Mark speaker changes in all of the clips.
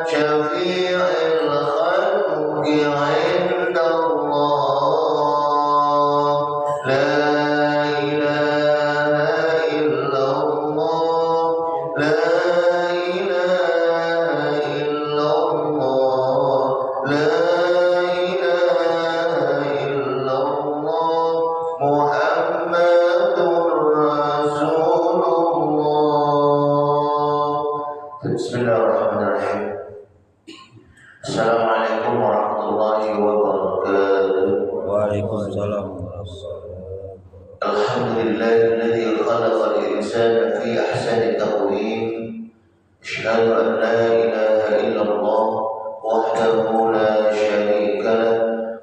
Speaker 1: Show Assalamualaikum warahmatullahi wabarakatuh.
Speaker 2: Waalaikumsalam.
Speaker 1: Alhamdulillahilladzi khalaqal insana fi ahsani taqwim. Asyhadu an la ilaha illallah wahdahu la syarika lah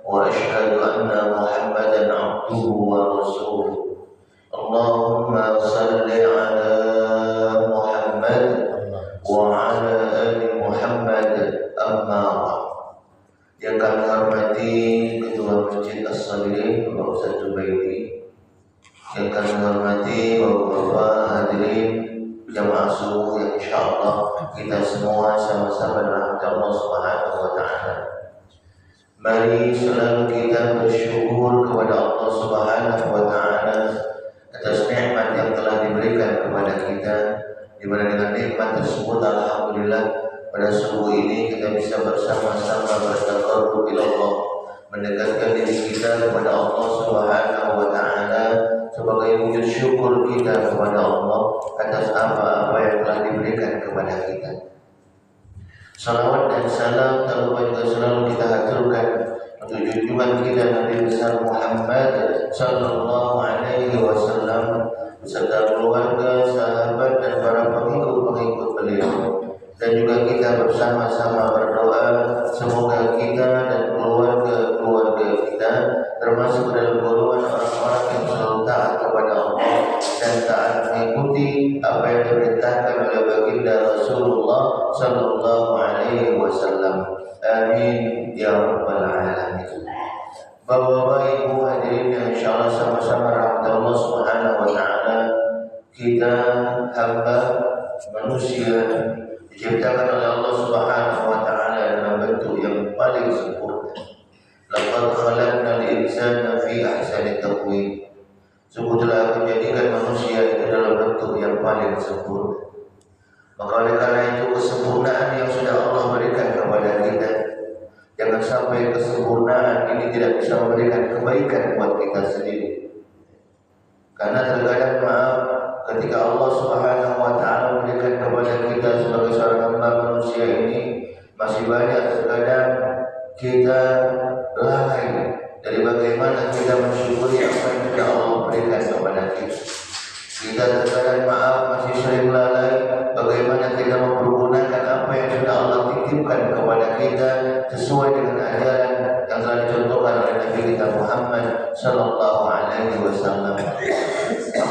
Speaker 1: wa asyhadu anna Muhammadan abduhu wa rasuluh. Allahumma salli ala Muhammad wa ala ali Muhammad. Amma ba'd. Yang kami hormati Ketua Masjid As-Sabirin Bapak Ustaz Zubairi, yang kami hormati Bapak-bapak hadirin jamaah subuh yang insyaallah kita semua sama-sama dirahmati Allah Subhanahu wa taala. Mari selalu kita bersyukur kepada Allah Subhanahu wa taala atas nikmat yang telah diberikan kepada kita, di mana dengan nikmat tersebut alhamdulillah pada subuh ini kita bisa bersama-sama bertaqarrub ila Allah, mendekatkan diri kita kepada Allah Subhanahu wa taala sebagai wujud syukur kita kepada Allah atas apa-apa yang telah diberikan kepada kita. Salawat dan salam terlupa juga selalu kita haturkan untuk junjungan kita Nabi besar Muhammad sallallahu alaihi wasallam beserta keluarga, sahabat dan para pengikut-pengikut beliau. Dan juga kita bersama-sama berdoa semoga kita dan keluarga-keluarga kita termasuk dalam golongan orang-orang yang selalu taat kepada Allah dan taat mengikuti apa yang diperintahkan oleh baginda Rasulullah sallallahu alaihi wasallam. Amin ya rabbal alamin. Bapak-bapak, ibu hadirin yang insyaallah sama-sama rahmat Allah Subhanahu wa taala, kita hamba manusia diciptakan oleh Allah Subhanahu wa taala dalam bentuk yang paling sempurna. Laqad khalaqnal insana fi ahsani taqwim. Sungguh telah aku jadikan manusia itu dalam bentuk yang paling sempurna. Maka oleh karena itu kesempurnaan yang sudah Allah berikan kepada kita, jangan sampai kesempurnaan ini tidak bisa memberikan kebaikan buat kita sendiri. Karena terkadang ketika Allah Subhanahu wa taala memberikan kepada kita sebagai seorang hamba manusia ini, masih banyak terkadang kita lalai dari bagaimana kita mensyukuri apa yang sudah Allah berikan kepada kita. Kita terkadang masih sering lalai bagaimana kita mempergunakan apa yang sudah Allah titipkan kepada kita sesuai dengan ajaran yang telah dicontohkan oleh Nabi kita Muhammad sallallahu alaihi wasallam.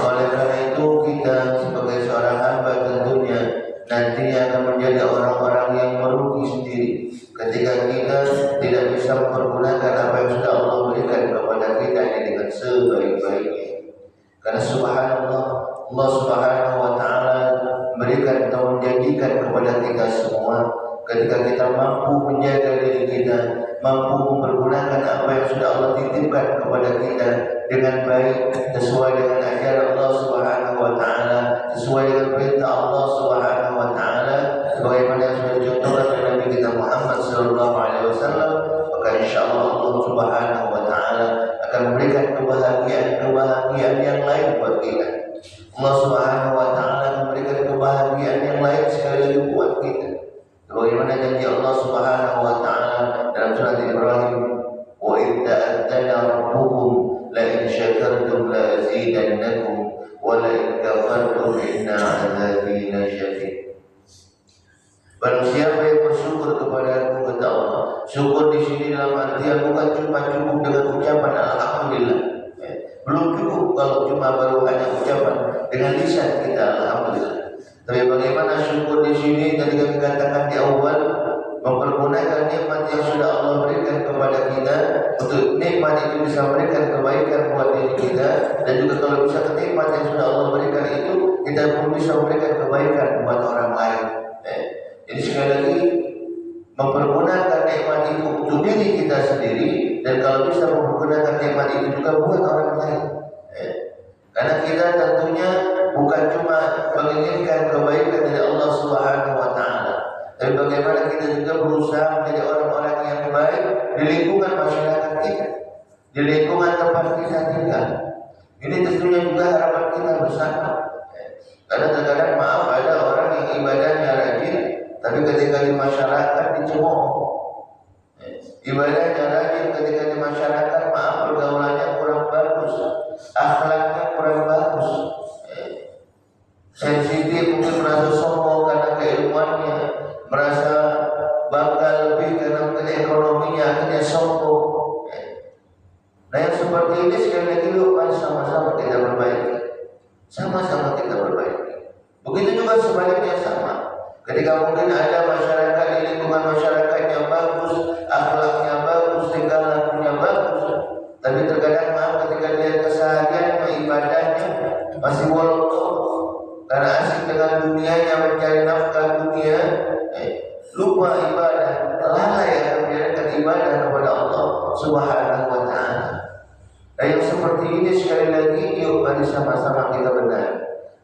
Speaker 1: Oleh karena itu kita sebagai seorang hamba tentunya nantinya akan menjadi orang-orang yang merugi sendiri ketika kita tidak bisa mempergunakan apa yang sudah Allah berikan kepada kita dengan sebaik-baiknya. Karena subhanallah, Allah Subhanahu wa taala memberikan atau menjanjikan kepada kita semua ketika kita mampu menjaga diri kita, mampu mempergunakan apa yang sudah Allah titipkan kepada kita dengan baik sesuai dengan ajaran Allah Subhanahu wa taala, sesuai dengan perintah Allah Subhanahu wa taala, sebagaimana yang sudah dicontohkan oleh Nabi kita Muhammad sallallahu alaihi wasallam, maka insyaallah Allah Subhanahu wa taala akan memberikan kebahagiaan yang lain buat kita. Allah Subhanahu wa taala akan memberikan kebahagiaan yang lain sekali lagi buat kita. Sebagaimana janji Allah Subhanahu wa taala dalam surat Ibrahim, wa idza adzana rabbukum la in syakartum la azidannakum wa la in kafartum inna 'adzabi lasyadid. Barang siapa yang bersyukur kepada Aku, kata Allah. Syukur di sini dalam artian bukan cuma cukup dengan ucapan alhamdulillah. Belum cukup kalau cuma baru hanya ucapan dengan lisan kita alhamdulillah. Tapi bagaimana syukur di sini ketika dikatakan di awal mempergunakan nikmat yang sudah Allah berikan kepada kita untuk nikmat itu bisa memberikan kebaikan buat diri kita, dan juga kalau bisa nikmat yang sudah Allah berikan itu kita pun bisa memberikan kebaikan buat orang lain. Jadi sekali lagi mempergunakan nikmat itu untuk diri kita sendiri, dan kalau bisa mempergunakan nikmat itu juga buat orang lain. Karena kita tentunya bukan cuma menginginkan kebaikan dari Allah Subhanahu wa taala, tapi bagaimana kita juga berusaha menjadi orang-orang yang baik di lingkungan masyarakat kita, di lingkungan tempat kita tinggal. Ini tentunya juga harapan kita bersama. Karena terkadang ada orang yang ibadahnya rajin, tapi ketika di masyarakat dicemooh. ibadahnya rajin, ketika di masyarakat maaf pergaulannya kurang bagus, akhlaknya kurang bagus, sensitif, mungkin merasa sombong karena keilmuannya, merasa bangga lebih karena mungkin ekonominya, akhirnya sombong. Nah yang seperti ini sekali lagi lupa, sama-sama kita perbaiki, sama-sama kita perbaiki. Begitu juga sebaliknya sama. Ketika mungkin ada masyarakat di lingkungan masyarakatnya bagus, akhlaknya bagus, tingkah lakunya bagus, tapi terkadang maaf ketika dia kesehariannya, ibadahnya masih bolong karena asik dengan dunianya, mencari nafkah dunia, lupa ibadah, lalai akan menjalankan ibadah kepada Allah Subhanahu wa Ta'ala. Dan yang seperti ini sekali lagi yuk mari sama-sama kita benar.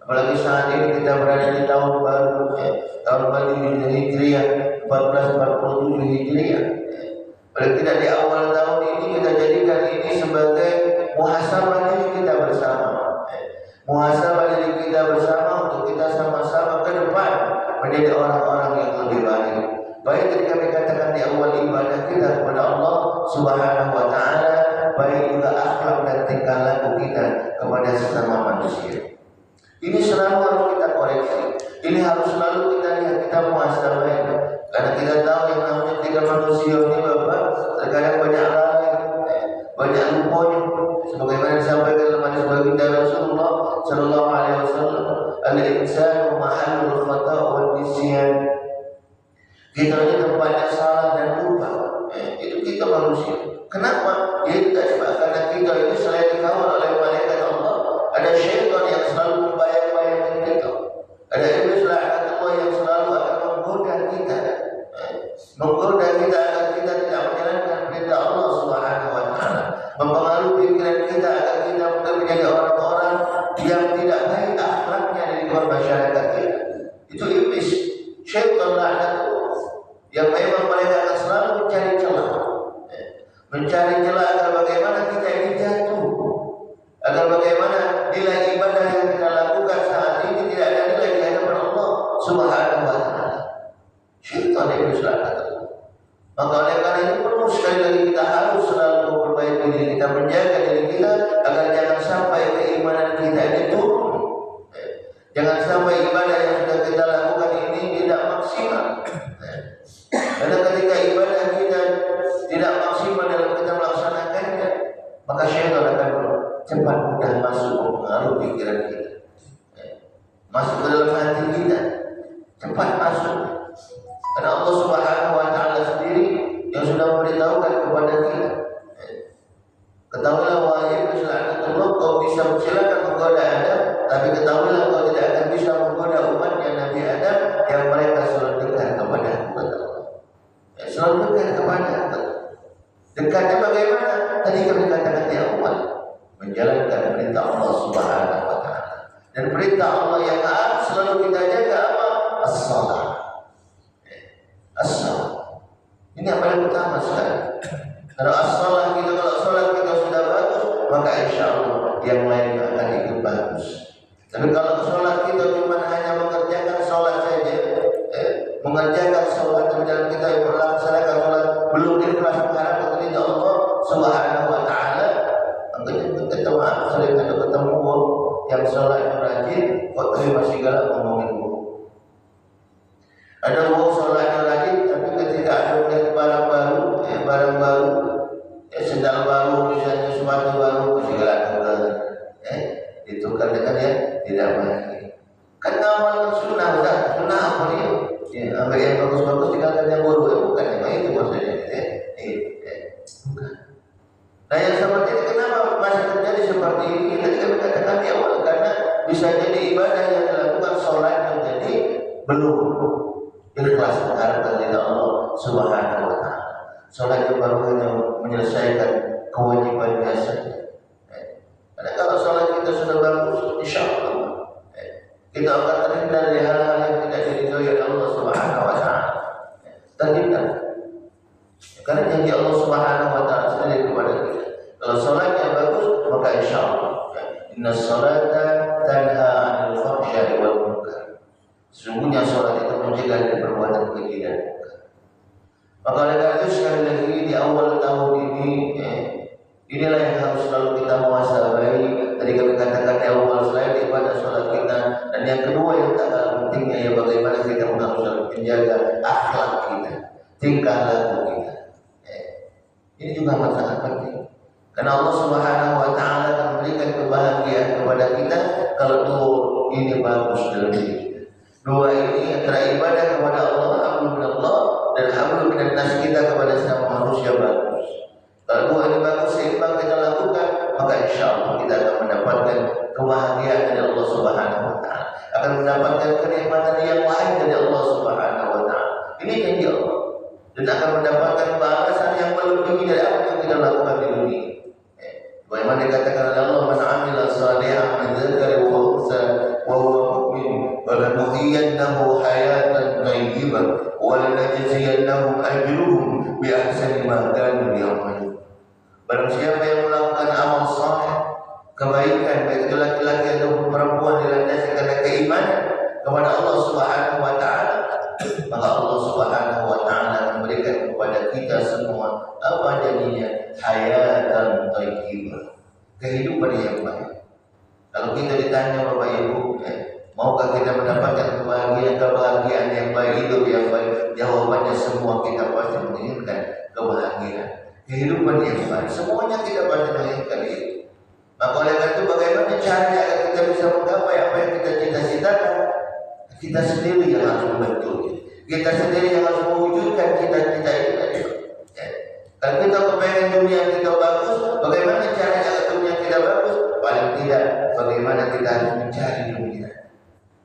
Speaker 1: Apalagi saat ini kita berada di tahun baru, tahun baru Hijriah 1447 Hijriah. Paling tidak di awal tahun ini kita jadikan ini sebagai muhasabah diri kita bersama. Muhasabah diri kita bersama untuk kita sama-sama ke depan menjadi orang-orang yang lebih baik. Baik ketika kami katakan di awal ibadah kita kepada Allah Subhanahu wa Ta'ala, baik juga akhlak dan tingkah laku kita kepada sesama manusia. Ini selalu harus kita koreksi. Ini harus selalu kita lihat, kita muhasabah. Karena kita tahu yang namanya kita manusia ini Bapak, terkadang banyak lalai, banyak lupanya. Sebagaimana disampaikan dalam hadis baginda Rasulullah sallallahu alaihi wasallam, al-insanu mahallul khata' wal nisyan. Kita ini tempatnya salah dan lupa. Itu kita manusia. Kenapa? Ya tidak sebab karena kita ini selain dikawal oleh malaikat Allah, ada syaitan yang selalu membayang-bayangkan kita. Ada iblis la'natullah yang selalu akan menggoda kita, menggoda kita agar kita tidak menjalankan perintah Allah Subhanahu wa Ta'ala, mempengaruhi pikiran kita agar kita menjadi orang-orang yang tidak baik akhlaknya di luar masyarakat kita. Itu iblis, syaitan la'natullah yang memang mereka akan selalu mencari celah agar bagaimana kita ini jatuh, agar bagaimana nilai ibadah yang kita lakukan saat ini tidak ada nilai di hadapan Allah Subhanahu wa Ta'ala. Syaitan yang berselatan. Maka oleh karena itu perlu sekali lagi kita harus selalu memperbaiki diri kita, menjaga diri kita agar jangan sampai keimanan kita ini turun. Jangan sampai ibadah yang sudah kita lakukan ini tidak maksimal. Karena ketika ibadah kita tidak maksimal dalam kita melaksanakannya, maka syaitan akan cepat mudah masuk mempengaruhi pikiran kita, masuk ke dalam hati kita, cepat masuk. Karena Allah Subhanahu wa Ta'ala sendiri yang sudah memberitahukan kepada kita, ketahuilah wahai iblis la'natullah, kau bisa silakan menggoda Adam, tapi ketahuilah kau tidak akan bisa menggoda umatnya Nabi Adam yang mereka selalu dekat kepada Allah. Selalu dekat kepada Allah. Dekatnya bagaimana? Tadi kami katakan di awal, menjalankan perintah Allah Subhanahu wa Ta'ala. Dan perintah Allah yang harus selalu kita jaga apa? As-salat. As-salat. Ini yang paling utama sekali. Kalau as-salat kita, kalau salat kita sudah bagus, maka insya Allah yang lain akan ikut bagus. Tapi kalau salat kita cuma hanya mengerjakan salat saja, mengerjakan salat dan kita melaksanakan salat belum ikhlas mengharapkan ridha Allah Subhanahu wa Ta'ala, kita maaf sering ada ketemu yang salat rajin, kok tapi masih galak ngomongin buruk. Ada salatnya rajin, tapi ketika ada melihat barang baru, sendal baru, misalnya sepatu baru, masih galak. Ditukar dengan ya tidak baik. Kan ngamal sunnah, sunnah apa dia? Ya, ambil yang bagus-bagus tinggalkan yang buruk, bukan yang itu maksudnya. Bukan. Nah yang seperti ini kenapa masih terjadi seperti ini? Tadi kami katakan di awal, karena bisa jadi ibadah yang dilakukan sholatnya jadi belum ikhlas mengharapkan ridha Allah Subhanahu wa Ta'ala. Sholatnya baru hanya menyelesaikan kewajiban biasa. Karena kalau sholat kita sudah bagus, insya Allah kita akan terhindar dari hal-hal yang tidak diridhoi oleh Allah Subhanahu wa Ta'ala. Terhindar. Karena janji Allah Subhanahu wa Ta'ala sendiri kepada kita. Kalau salatnya bagus, maka insyaallah inna salata tanha 'anil fahsya'i wal munkar. Sesungguhnya salat itu mencegah dari perbuatan keji dan munkar. Maka oleh karena itu sekali lagi di awal tahun ini, inilah yang harus selalu kita muhasabah. Tadi kami katakan di awal selain ibadah sholat kita, dan yang kedua yang tak kalah pentingnya ya bagaimana kita harus menjaga akhlak kita, tingkah laku kita. Ini juga sangat penting. Karena Allah Subhanahu wa taala akan memberikan kebahagiaan kepada kita kalau tuh ini bagus dalam diri kita. Dua ini antara ibadah kepada Allah, hablum minallah, dan hablum minan nas kita kepada sesama manusia bagus. Kalau dua ini bagus seimbang kita lakukan, maka insya Allah kita akan mendapatkan kebahagiaan dari Allah Subhanahu wa taala, akan mendapatkan kenikmatan yang lain dari Allah Subhanahu wa taala. Ini janji Allah, dan akan mendapatkan balasan yang melebihi dari apa yang kita lakukan di dunia. Bagaimana dikatakan oleh Allah, man 'amila shalihan min dzakarin wa untha wa huwa mu'min wa lanuhyiyannahu hayatan thayyibah wa lanajziyannahum ajruhum bi ahsani ma kanu ya'malun. Barang siapa yang melakukan amal saleh, kebaikan, baik itu laki-laki atau perempuan, dilandasi karena keimanan kepada Allah Subhanahu wa taala, maka Allah Subhanahu wa taala memberikan kepada kita semua apa jadinya? Hayatan thayyibah, kehidupan yang baik. Kalau kita ditanya Bapak Ibu, maukah kita mendapatkan kebahagiaan yang baik, hidup yang baik? Jawabannya semua kita pasti menginginkan kebahagiaan, kehidupan yang baik. Semuanya kita pasti menginginkan itu. Maka oleh karena itu bagaimana caranya agar kita bisa menggapai apa yang kita cita-citakan? Kita sendiri yang harus membentuknya. Kita sendiri yang harus mewujudkan cita-cita itu tadi. Kalau kita kepengen dunia kita bagus, bagaimana caranya agar dunia kita bagus? Paling tidak, bagaimana kita harus mencari dunia.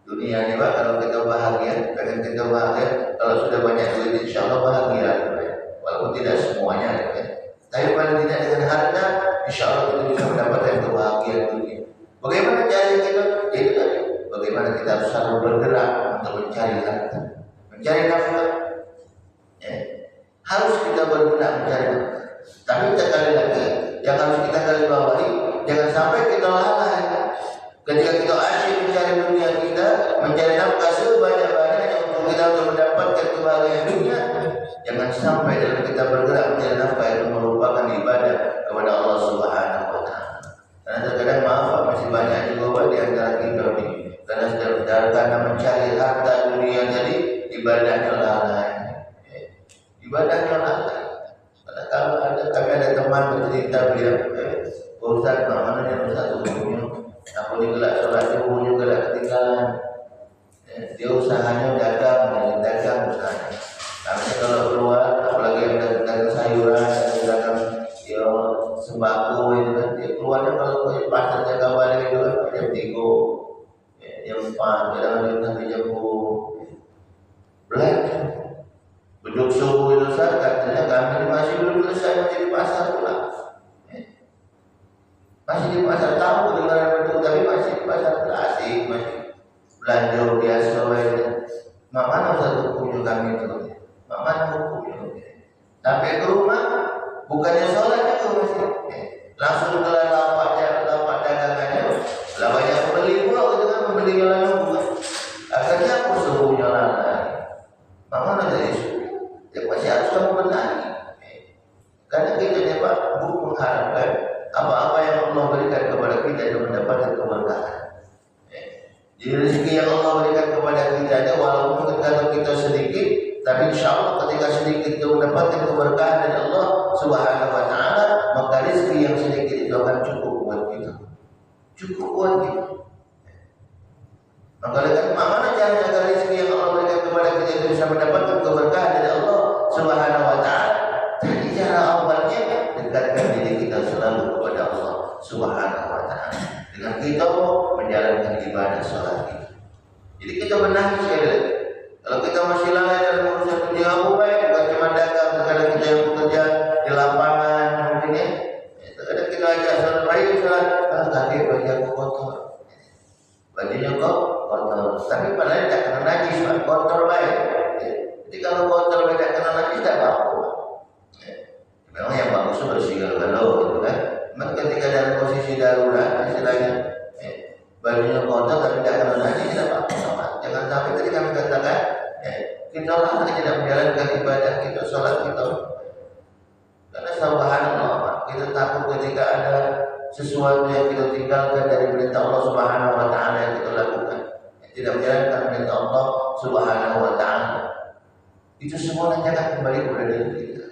Speaker 1: Dunia ini Pak, kalau kita bahagia, pengen kita bahagia, kalau sudah banyak duit, insya Allah bahagia. Walaupun tidak semuanya, tapi paling tidak dengan harta, insya Allah kita bisa mendapatkan kebahagiaan dunia. Bagaimana caranya kita? Itu tadi. Bagaimana kita harus selalu bergerak untuk mencari harta, mencari nafkah. Harus kita bergerak mencari nafkah. Tapi sekali lagi, yang harus kita garis bawahi, jangan sampai kita lalai. Ketika kita asyik mencari dunia kita, mencari nafkah sebanyak-banyaknya untuk kita mendapatkan kebahagiaan dunia, jangan sampai dalam kita bergerak mencari nafkah itu merupakan ibadah kepada Allah Subhanahu wa taala. Karena terkadang maaf masih banyak juga di antara kita ini, karena mencari harta dunia tadi ibadahnya lalai. Ibadahnya lalai. Kalau kami ada teman bercerita beliau, Ustaz, mana yang Ustaz umurnya? Aku digelak sholat umurnya gelak ketinggalan. Dia usahanya dagang usahanya. Tapi kalau keluar, apalagi yang dagang sayuran, dagang sembako itu kan, dia keluarnya kalau ke pasar jaga balik itu kan jam 3, jam 4, kadang-kadang nanti jam 10. Belajar. Beduk subuh itu Ustaz, katanya kami masih belum selesai, masih di pasar pula. Masih di pasar, tahu kedengaran beduk, tapi masih di pasar asik, masih belanja biasa. Mana Ustaz hukumnya kami itu? Mana hukumnya? Sampai ke rumah, bukannya sholat itu masih langsung ke lapak dagangannya. Lah banyak pembeli pula, kita kan membeli lalu. Akhirnya aku subuhnya lalai. Mana dari subuh? Ya pasti harus kamu benahi. Karena kita dapat mengharapkan apa-apa yang Allah berikan kepada kita dan mendapatkan keberkahan. Jadi rezeki yang Allah berikan kepada kita, walaupun kita sedikit, tapi insya Allah ketika sedikit itu mendapatkan keberkahan dari Allah Subhanahu wa taala, maka rezeki yang sedikit itu akan cukup buat kita. Cukup buat kita. Maka dengan mana caranya agar rezeki yang Allah berikan kepada kita itu bisa mendapatkan keberkahan dari Allah Subhanahu wa taala? Jadi cara awalnya dekatkan diri kita selalu kepada Allah Subhanahu wa taala dengan kita menjalankan ibadah sholat kita. Jadi kita benahi sekali lagi. Kalau kita masih lalai dalam urusan dunia baik, bukan cuma dagang, kadang kita yang bekerja di lapangan mungkin ya. Kadang kita ajak sholat baik, sholat kaki baju aku kotor. Bajunya kok kotor, tapi padahal tidak kena najis, kotor baik. Jadi kalau kotor tidak kena najis tidak apa-apa. Memang yang bagus bersih kalau gitu kan. Memang ketika dalam posisi darurat, istilahnya bajunya kotor tapi tidak kena najis tidak apa-apa. Jangan sampai tadi kami sholat kita. Karena subhanallah, kita takut ketika ada sesuatu yang kita tinggalkan dari perintah Allah Subhanahu wa taala yang kita lakukan, yang tidak menjalankan perintah Allah Subhanahu wa taala. Itu semua nanti akan kembali kepada diri kita.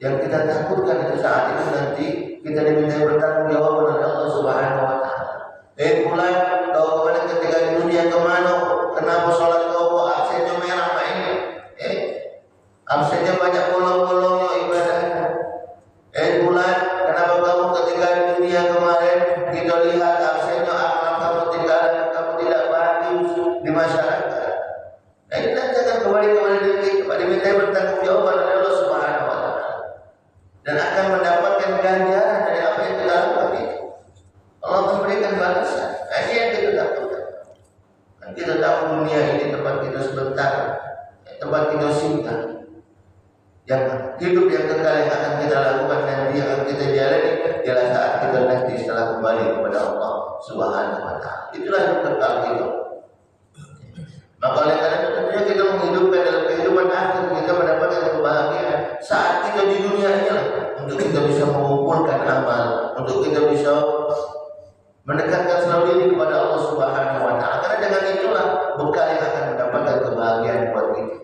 Speaker 1: Yang kita takutkan itu saat itu nanti kita diminta bertanggung jawab oleh Allah Subhanahu wa taala. Bulan kau kemana ketika di dunia kemana? Kenapa sholat kau kok absennya merah Pak ini? Absennya banyak bolong-bolongnya ibadahnya. Bulan kenapa kamu ketika di dunia kemarin kita lihat absennya akhlak kamu tidak bagus di masyarakat. Nah ini nanti akan kembali kepada diri kita, diminta bertanggung jawab oleh Allah Subhanahu wa taala. Dan akan mendapatkan ganjaran dari apa yang kita lakukan itu. Allah memberikan balasan. Nah, ini yang kita takutkan. Dan kita tahu dunia ini tempat kita sebentar, tempat kita singgah. Yang hidup yang kekal yang akan kita lakukan nanti yang akan kita jalani ialah saat kita nanti setelah kembali kepada Allah Subhanahu wa taala. Itulah yang kekal kita. Maka oleh karena itu tentunya kita menghidupkan dalam kehidupan akhir kita mendapatkan kebahagiaan saat kita di dunia ini lah, untuk kita bisa mengumpulkan amal, untuk kita bisa mendekatkan selalu diri kepada Allah Subhanahu wa taala. Karena dengan itulah bekal yang akan mendapatkan kebahagiaan buat kita.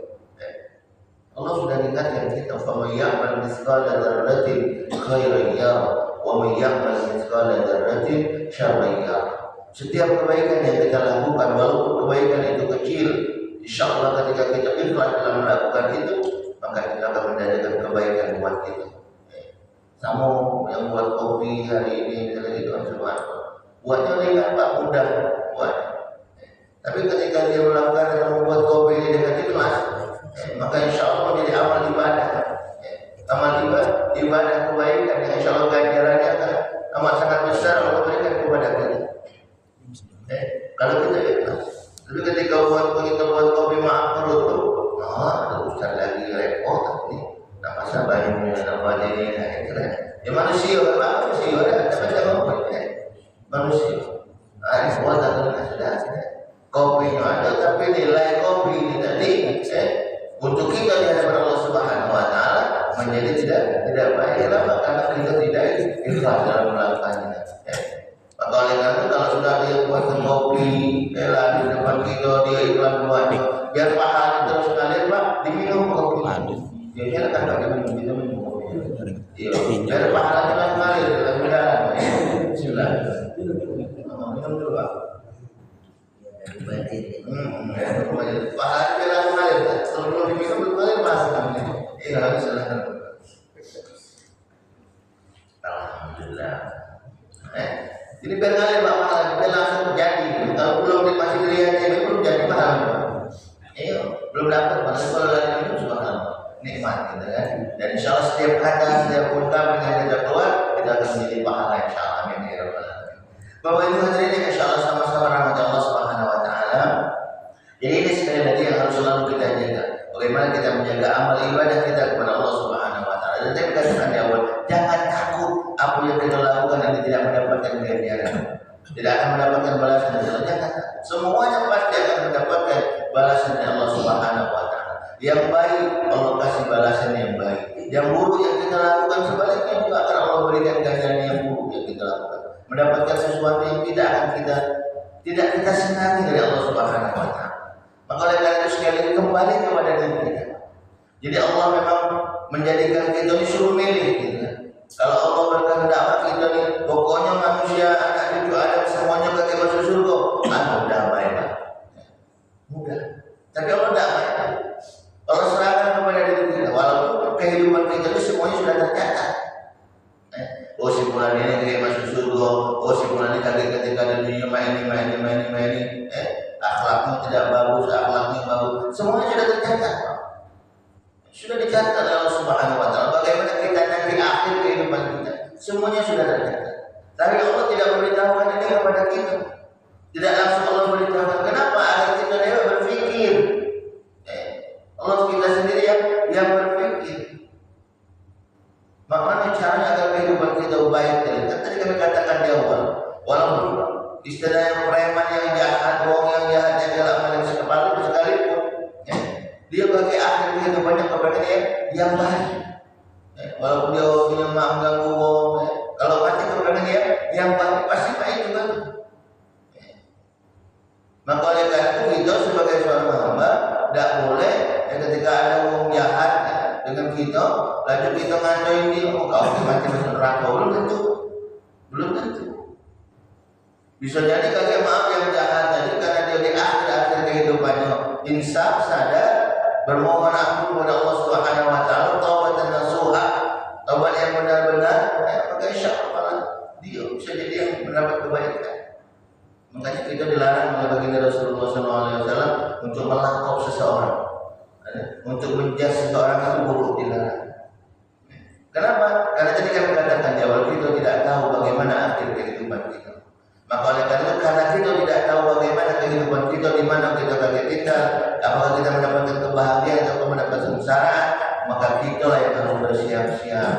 Speaker 1: Allah sudah ingatkan kita, "Faman ya'mal mithqala dzarratin khairan yarah, wa man ya'mal mithqala dzarratin syarran yarah." Setiap kebaikan yang kita lakukan, walaupun kebaikan itu kecil, insya Allah ketika kita ikhlas dalam melakukan itu, maka kita akan mendapatkan kebaikan buat kita. Sama yang buat kopi hari ini, misalnya itu cuma buatnya ringan Pak, mudah buat. Tapi ketika dia melakukan atau membuat kopi ini dengan ikhlas, maka insya Allah menjadi amal ibadah. Amal ibadah kebaikan yang insya Allah ganjarannya akan amat sangat besar Allah berikan kepada kita. Kalau kita ikhlas. Tapi ketika kita buat kopi maaf perut tuh, Ustaz lagi repot nih. Nama sabarnya, nama dirinya, ya manusia, tapi jangan manusia. Buat apa sudah? Kopinya ada, tapi nilai kopi ini tadi, untuk kita di hadapan Allah Subhanahu wa taala menjadi tidak baik. Kenapa? Karena kita tidak ikhlas dalam melakukannya. Maka oleh karena itu kalau sudah dia buat kopi, bela di depan kita dia iklan buatnya, biar pahala terus ngalir Pak, diminum kopi. Biasanya kan tidak diminum kopi. Iya, biar pahala terus ngalir dalam jalan. Silakan. Minum dulu Pak. Pahala terus ngalir. Sebelum diminum ngalir masuk kan. Iya, silakan. Alhamdulillah. Jadi biar ngalir Pak pahala, biar langsung jadi. Kalau belum masih dilihat ini belum jadi pahala. Belum dapat pahala. Kalau lagi minum subhanallah, nikmat gitu kan. Dan insya Allah setiap kata, setiap ungkapan yang kita keluar, kita akan menjadi pahala insya Allah. Amin ya rabbal alamin. Bapak Ibu hadirin yang insya Allah sama-sama rahmat Allah Subhanahu wa taala. Jadi ini sekali lagi yang harus selalu kita jaga. Bagaimana kita menjaga amal ibadah kita kepada Allah Subhanahu wa taala. Dan saya katakan di awal, jangan takut apa yang kita lakukan nanti tidak mendapatkan ganjaran, tidak akan mendapatkan balasan dari Allah. Jangan takut. Semuanya pasti akan mendapatkan balasan dari Allah Subhanahu wa taala. Yang baik Allah kasih balasan yang baik. Yang buruk yang kita lakukan sebaliknya juga akan Allah berikan ganjaran yang buruk yang kita lakukan. Mendapatkan sesuatu yang tidak kita senangi dari Allah Subhanahu wa taala. Maka oleh karena itu sekali lagi kembali kepada diri kita. Jadi Allah memang menjadikan kita ini suruh milih gitu. Kalau Allah berkehendak kita nih, pokoknya manusia, anak cucu Adam semuanya kaki masuk surga, damai Pak. Mudah. Tapi Allah damai. Allah serahkan kepada diri kita. Walaupun kehidupan kita itu semuanya sudah tercatat. Oh si bulan ini kayak masuk surga. Oh si bulan ini kaget ketika ada dunia main. Akhlaknya tidak bagus, akhlaknya bagus. Semuanya sudah tercatat. Sudah dicatat oleh Allah Subhanahu wa taala. Bagaimana kita nanti akhir kehidupan kita, semuanya sudah tercatat. Tapi Allah tidak memberitahukan ini kepada kita. Tidak langsung Allah memberitahukan. Kenapa? Agar kita dapat berpikir. Allah kita sendiri yang berpikir. Bagaimana caranya agar kehidupan kita baik? Kan tadi kami katakan di awal, walaupun istilahnya preman yang jahat, bohong yang jahat, yang galak, yang sekepalu sekalipun, Dia bagi akhir kehidupannya kepada yang baik. Walaupun dia punya mengganggu, kalau mati kepada dia yang baik pasti baik juga. Maka oleh karena itu kita sebagai seorang hamba tidak boleh ketika ada orang jahat dengan kita, lalu kita ngatain dia, oh kau mati masuk neraka, belum tentu. Bisa jadi kakek maaf yang jahat tadi karena dia di akhir kehidupannya insaf, sadar, bermohon ampun kepada Allah Subhanahu wa taala, taubatan nasuha, taubat yang benar-benar, maka insyaallah dia bisa jadi yang mendapat kebaikan. Makanya kita dilarang oleh baginda Rasulullah SAW untuk melangkap seseorang, untuk menjudge seseorang itu buruk, dilarang. Kenapa? Karena tadi kami katakan di awal kita tidak tahu bagaimana akhir kehidupan kita. Maka oleh karena itu, karena kita tidak tahu bagaimana kehidupan kita, di mana kita akan tinggal, apakah kita mendapatkan kebahagiaan atau mendapatkan kesengsaraan, maka kitalah yang harus bersiap-siap.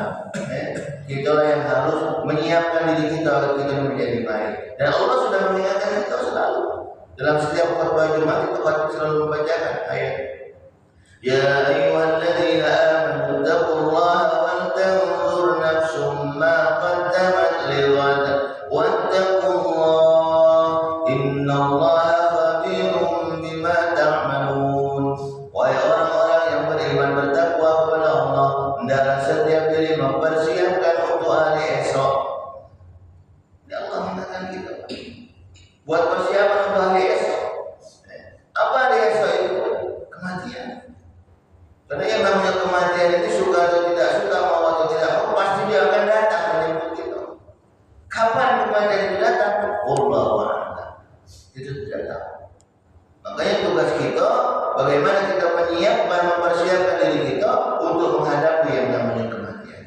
Speaker 1: Kitalah yang harus menyiapkan diri kita agar kita menjadi baik. Dan Allah sudah mengingatkan kita selalu. Dalam setiap khutbah Jumat itu kami selalu membacakan ayat Ya ayyuhalladzina amanu taqullaha wal tanzur nafsum ma qaddamat lighad wattaqullaha innallaha khabirum bima ta'malun. Wahai orang-orang yang beriman, bertakwa kepada Allah, hendaklah setiap diri mempersiapkan untuk hari esok. Ya Allah mengatakan kita buat persiapan untuk hari esok. Apa hari esok itu? Kematian. Karena yang namanya kematian itu suka atau tidak suka, mau atau tidak mau, pasti dia akan datang menjemput kita. Kapan kematian itu datang? Wallahu a'lam. Itu tidak tahu. Makanya tugas kita bagaimana kita menyiapkan, mempersiapkan diri kita untuk menghadapi yang namanya kematian.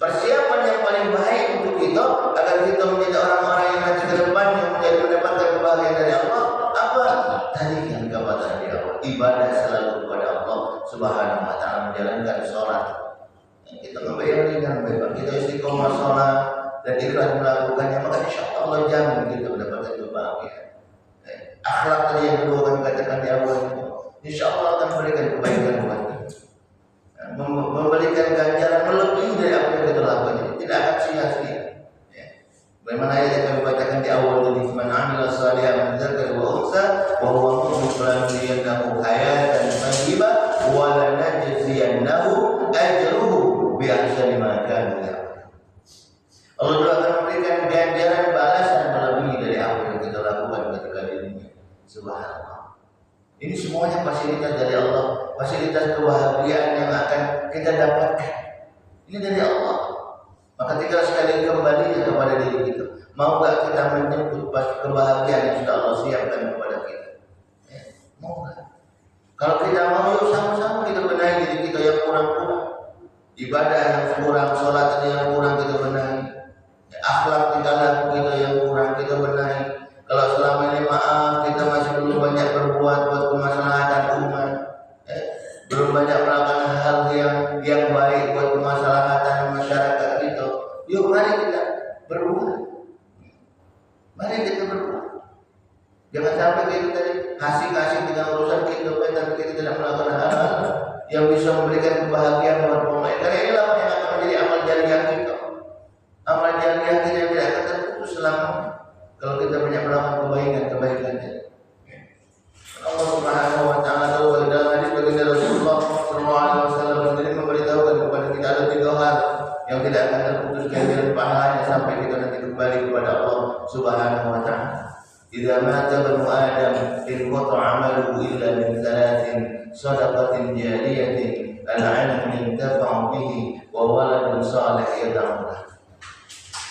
Speaker 1: Persiapan yang paling baik untuk kita agar kita menjadi orang-orang yang nanti ke depan yang menjadi mendapatkan kebahagiaan dari Allah. Apa? Tadi yang kata di awal, ibadah selalu kepada Allah Subhanahu wa taala, menjalankan sholat. Kita membayar dengan baik, kita istiqomah sholat dan ikhlas melakukannya, maka insyaallah Allah jamin kita mendapatkan kebahagiaan. Akhlak tadi yang kedua kami katakan di awal itu, insyaallah akan memberikan kebaikan buat kita. Memberikan ganjaran melebihi dari apa yang kita lakukan, tidak akan sia-sia. Bagaimana ayat yang kami bacakan di awal tadi, man 'amila shalihan min dzakarin wa untha wa huwa mu'min falyuhyiyannahu hayatan thayyibah wa lanajziyannahu ajruhu bi ahsani ma kanu ya'malun. Allah juga akan memberikan ganjaran balasan melebihi dari apa yang kita lakukan ketika di dunia. Subhanallah. Ini semuanya fasilitas dari Allah, fasilitas kebahagiaan yang akan kita dapatkan. Ini dari Allah. Maka tinggal sekali kembali kepada diri kita. Mau gak kita menjemput kebahagiaan yang sudah Allah siapkan kepada kita? Mau gak? Kalau kita mau, yuk sama-sama kita benahi diri kita yang kurang-kurang. Ibadah yang kurang, sholat yang kurang kita benahi. Akhlak tingkah laku kita yang kurang kita benahi. Kalau selama ini maaf kita masih belum banyak berbuat buat kemaslahatan umat, belum banyak melakukan hal yang baik buat kemaslahatan masyarakat kita. Yuk mari kita berbuat. Mari kita berbuat. Jangan sampai kita tadi asik-asik dengan urusan kehidupan tapi kita tidak melakukan hal-hal yang bisa memberikan kebahagiaan buat orang lain. Karena inilah yang akan menjadi amal jariah kita. Amal jariah kita yang tidak akan terputus selama kalau kita banyak melakukan kebaikan-kebaikannya. Allah Subhanahu wa taala dalam hadis baginda Rasulullah sallallahu alaihi wasallam sendiri memberitahukan kepada kita ada 3 hal yang tidak akan terputus ganjaran pahalanya sampai kita nanti kembali kepada Allah Subhanahu wa taala. Idza mata banu Adam inqata 'amaluhu illa min 3 shadaqatin jariyatin al-'ilmin yantafa'u bihi wa waladun salih yad'u lahu.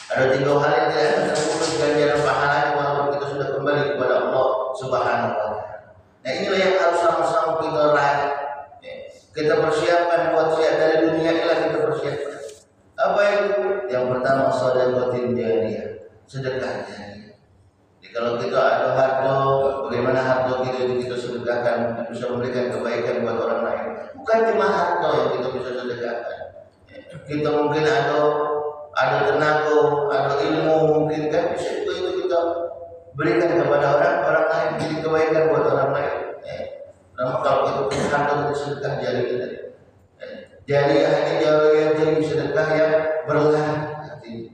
Speaker 1: Ada 3 hal yang tidak akan terputus ganjaran pahalanya walaupun kita sudah kembali kepada Allah Subhanahu wa taala. Nah inilah yang harus sama-sama kita raih. Kita persiapkan buat siap dari dunia inilah kita persiapkan. Apa itu? Yang pertama sedekah jariyah, sedekah jariyah. Jadi kalau kita ada harta, bagaimana harta kita itu kita sedekahkan bisa memberikan kebaikan buat orang lain. Bukan cuma harta yang kita bisa sedekahkan. Kita mungkin ada tenaga, ada ilmu, mungkin kan bisa itu kita berikan kepada orang lain, jadi kebaikan buat orang lain. Nama kalau itu harta itu sedekah jariah. Jariah ini jadi sedekah yang berlari.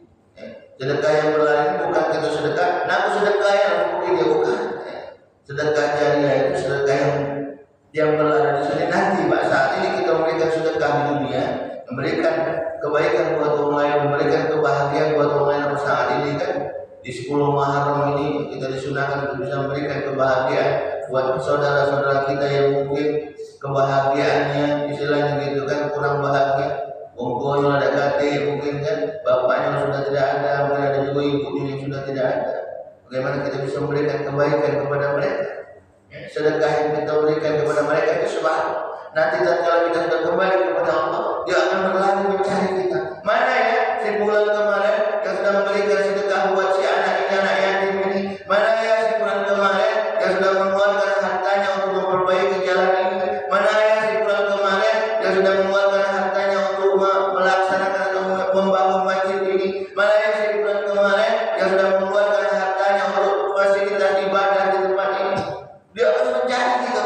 Speaker 1: Sedekah yang berlari bukan kita sedekah. Nah, aku sedekah yang dia bukan. Sedekah jariah itu sedekah yang berlari di sini nanti. Pak, saat ini kita memberikan sedekah di dunia, memberikan kebaikan buat orang lain, memberikan kebahagiaan buat orang lain. Saat ini kan di 10 Muharram ini kita disunahkan untuk bisa memberikan kebahagiaan buat saudara-saudara kita yang mungkin kebahagiaannya istilahnya gitu kan kurang bahagia, bongkonya ada kate mungkin kan bapaknya sudah tidak ada, mungkin ada juga ibunya yang sudah tidak ada. Bagaimana kita bisa memberikan kebaikan kepada mereka? Sedekah yang kita berikan kepada mereka itu sebab nanti tatkala kita sudah kembali kepada Allah, dia akan berlari mencari kita. Mana ya si bulan kemarin yang sudah memberikan sedekah buat si anak ini, anak yatim ini? Mana ya si bulan kemarin yang sudah mengeluarkan hartanya untuk memperbaiki jalan ini? Mana ya si bulan kemarin yang sudah mengeluarkan hartanya untuk melaksanakan atau membangun masjid ini? Mana ya si bulan kemarin yang sudah mengeluarkan hartanya untuk fasilitas ibadah di tempat ini? Dia akan mencari kita.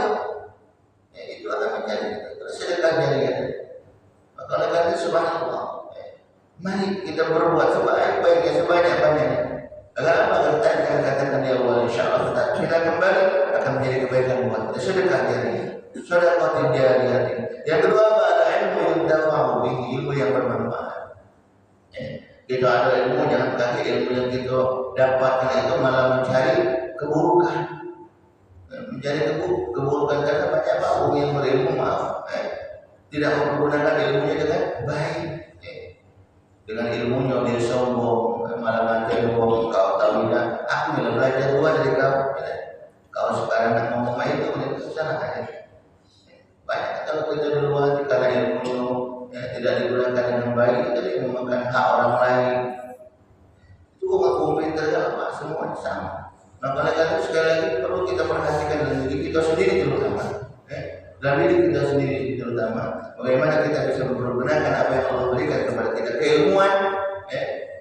Speaker 1: Itu akan mencari kita. Sedekah jariah. Maka oleh karena itu subhanallah, mari kita berbuat sebaik-baiknya, sebanyak-banyaknya. Agar apa? Agar tadi yang katakan di awal, insyaallah kita kembali akan menjadi kebaikan buat kita. Sedekah jariah, sedekah jariah. Yang kedua apa? Ada ilmu yang dafa'u bihi, ilmu yang bermanfaat. Kita ada ilmu, jangan kaki ilmu yang kita dapatkan itu malah mencari keburukan. Mencari keburukan karena banyak orang yang berilmu tidak menggunakan ilmunya dengan baik. Dengan ilmunya dia sombong, malah nanti ngomong kau tahu tidak, aku yang belajar dua dari kau. Kau sekarang nak ngomong itu ke sana aja. Banyak kalau kita di luar karena ilmunya tidak digunakan dengan baik, jadi memakan hak orang lain. Itu hukum pintar apa semua sama. Nah, oleh karena itu sekali lagi perlu kita perhatikan dalam diri kita sendiri terutama. Dalam diri kita sendiri terutama, bagaimana kita bisa mempergunakan apa yang Allah berikan kepada kita, keilmuan,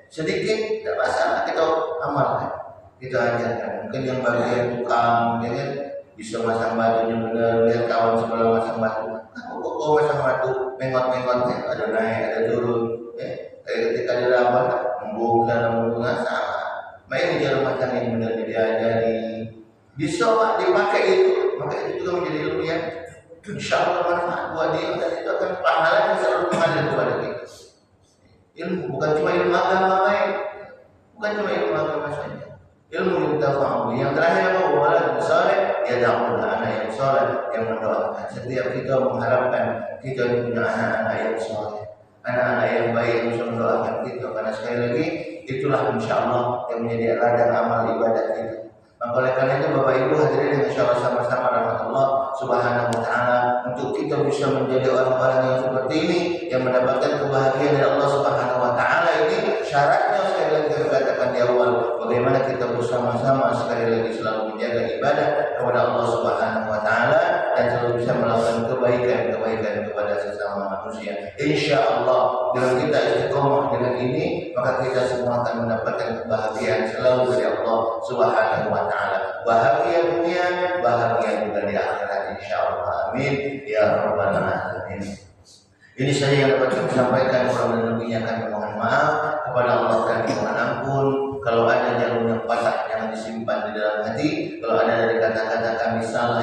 Speaker 1: sedikit tidak masalah kita amalkan, kita ajarkan. Mungkin yang bagian tukang, ya kan, bisa masang batunya benar, lihat kawan sebelah masang batu, aku kok masang batu, mengot-mengotnya, ada naik, ada turun, ketika di lawan, membongkar, membongkar sama. Nah, ini cara macam yang benar diajari, disoal, dipakai itu, maka itu juga menjadi ilmu yang insyaallah manfaat buat dia dan itu akan pahala yang selalu mengalir kepada kita. Ilmu bukan cuma ilmu agama baik, bukan cuma ilmu agama saja. Ilmu yang tafa'u. Yang terakhir apa? Walad saleh, ya da'ul anak yang saleh yang mendoakan. Setiap kita mengharapkan kita punya anak-anak yang saleh, anak-anak yang baik yang bisa mendoakan kita. Karena sekali lagi itulah insyaallah yang menjadi ladang amal ibadah kita. Maka oleh karena itu Bapak Ibu hadirin yang insyaallah sama-sama rahmatullah subhanahu wa ta'ala, untuk kita bisa menjadi orang-orang yang seperti ini yang mendapatkan kebahagiaan dari Allah subhanahu wa ta'ala, ini syaratnya sekali lagi kita katakan di awal, bagaimana kita bersama-sama sekali lagi selalu menjaga ibadah kepada Allah subhanahu wa ta'ala dan selalu bisa melakukan kebaikan kepada sesama manusia. Insyaallah dengan kita istiqomah dengan ini, maka kita semua akan mendapatkan kebahagiaan selalu dari Allah subhanahu wa ta'ala. Bahagia dunia, bahagia juga di akhirat insyaallah. Amin ya rabbal alamin. Ini saja yang dapat kami sampaikan, kurang dan lebihnya kami mohon maaf kepada Allah, kami mohon ampun. Kalau ada jarum yang patah jangan disimpan di dalam hati. Kalau ada dari kata-kata kami salah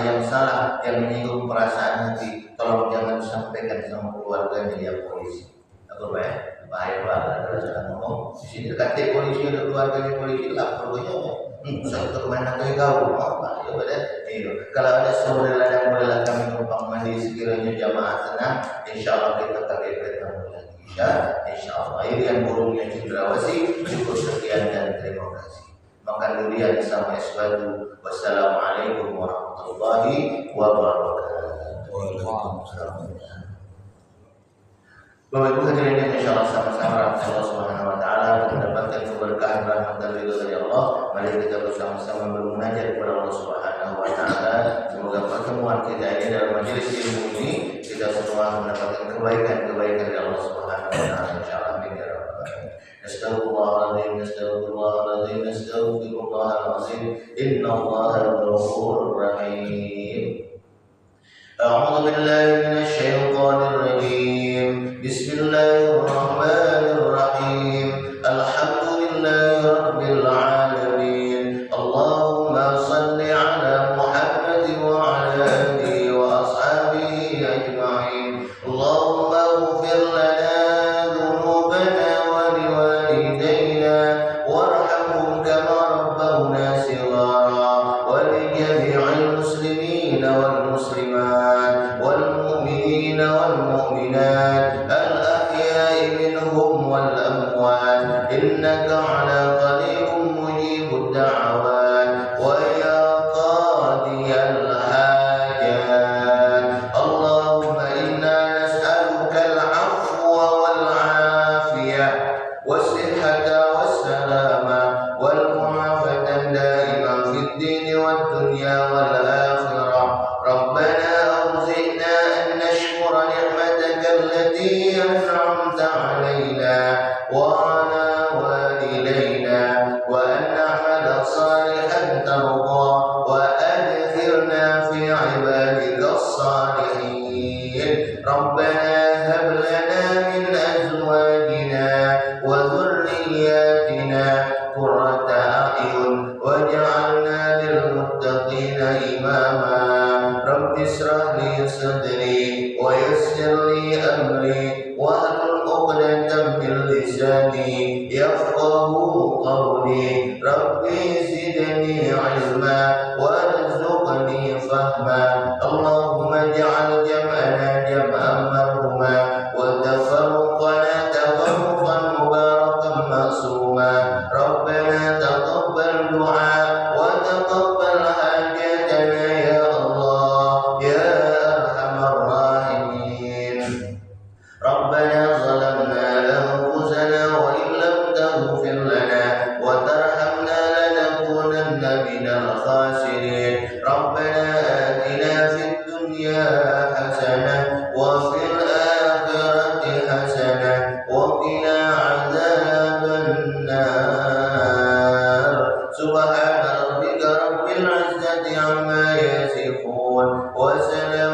Speaker 1: yang menyinggung perasaan hati, tolong jangan disampaikan sama keluarganya yang polisi. Aku bahaya banget kalau saya ngomong di sini dekat polisi, ada keluarganya polisi, lapor keluarganya. Saya kemana tuh kau? Kalau ada saudara yang bolehlah kami numpang mandi sekiranya jamaah tenang, insyaallah kita akan bertemu lagi. Insyaallah. Ini yang burungnya cendrawasih. Cukup sekian dan terima kasih. Makan durian sama es batu. Wassalamualaikum warahmatullahi wabarakatuh. Waalaikumsalam. Bapak Ibu hadirin yang insyaallah sama-sama Allah Subhanahu wa taala mendapatkan keberkahan rahmat dan ridha dari Allah. Mari kita bersama-sama bermunajat kepada Allah Subhanahu wa taala. Semoga pertemuan kita ini dalam majelis ilmu ini kita semua mendapatkan kebaikan dari Allah Subhanahu wa taala insyaallah. Amin ya rabbal alamin. Astaghfirullahaladzim. Innallaha ghafurur rahim. الله الرحمن الرحيم الحمد لله رب العالمين اللهم صل على محمد وعلى آله وأصحابه أجمعين اللهم اغفر لنا ذنوبنا ولوالدينا وارحمهم كما ربونا صغارا ولجميع المسلمين والمسلمات والمؤمنين والمؤمنات الأحياء منهم والأموات إنك على قريب مجيب الدعوات ويا قاضي الحاجات اللهم إنا نسألك العفو والعافية والصحة والسلامة والمعافاة دائما في الدين والدنيا والآخرة ربنا أوزعنا أن نشكر نعمتك التي أنعمت علينا وعلى والدينا وأن نعمل صالحا ترضى وأدخلنا في عبادك الصالحين ربنا هب لنا من أزواجنا وذرياتنا قرة أعين واجعلنا للمتقين إماما رب اشرح لي صدري ويسر لي أمري واحلل عقدة من لساني يفقه قولي ربي زدني علما وارزقني فهما اللهم اجعل جمعنا جمعا مرحوما وتفرقنا تفرقا مباركا معصوما ربنا تقبل دعاء وتقبل حاجاتنا يا الله يا أرحم الراحمين ربنا ظلمنا أنفسنا وإن لم تغفر لنا وترحمنا لنكونن من الخاسرين ربنا آتنا في الدنيا حسنة وفي الآخرة حسنة وقنا عذاب النار سبحان ربك رب العزة عما يصفون وسلام